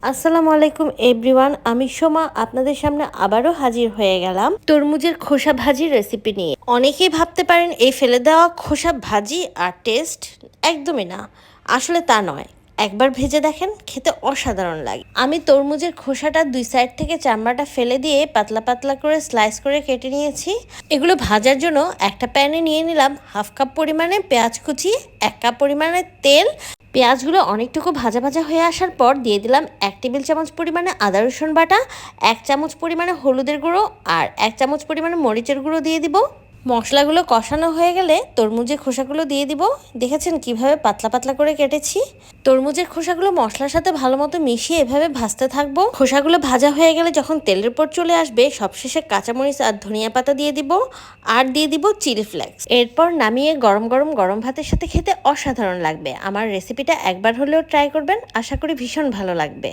আসসালামু আলাইকুম এভরিওয়ান, আমি সোমা আপনাদের সামনে আবারও হাজির হয়ে গেলাম তরমুজের খোসা ভাজির রেসিপি নিয়ে। অনেকেই ভাবতে পারেন এই ফেলে দেওয়া খোসা ভাজি আর টেস্ট একদমই না, আসলে তা নয়। একবার ভেজে দেখেন, খেতে অসাধারণ লাগে। আমি তরমুজের খোসাটা দুই সাইড থেকে চামড়াটা ফেলে দিয়ে পাতলা পাতলা করে স্লাইস করে কেটে নিয়েছি। এগুলো ভাজার জন্য একটা প্যানে নিয়ে নিলাম হাফ কাপ পরিমাণে পেঁয়াজ কুচি, 1 কাপ পরিমাণে তেল। পেঁয়াজগুলো অনেকটুকু ভাজা ভাজা হয়ে আসার পর দিয়ে দিলাম 1 টেবিল চামচ পরিমাণে আদা রসুন বাটা, 1 চামচ পরিমাণে হলুদের গুঁড়ো আর 1 চামচ পরিমাণে মরিচের গুঁড়ো দিয়ে দিব। মশলাগুলো কষানো হয়ে গেলে তরমুজের খোসাগুলো দিয়ে দিব। দেখেছেন কিভাবে পাতলা পাতলা করে কেটেছি। তরমুজের খোসাগুলো মশলার সাথে ভালো মতো মিশিয়ে এভাবে ভাজতে থাকবো। খোসাগুলো ভাজা হয়ে গেলে যখন তেলের উপর চলে আসবে, সবশেষে কাঁচামরিচ আর ধনিয়া পাতা দিয়ে দিব আর দিয়ে দিব চিলি ফ্লেক্স। এরপর নামিয়ে গরম গরম গরম ভাতের সাথে খেতে অসাধারণ লাগবে। আমার রেসিপিটা একবার হলেও ট্রাই করবেন, আশা করি ভীষণ ভালো লাগবে।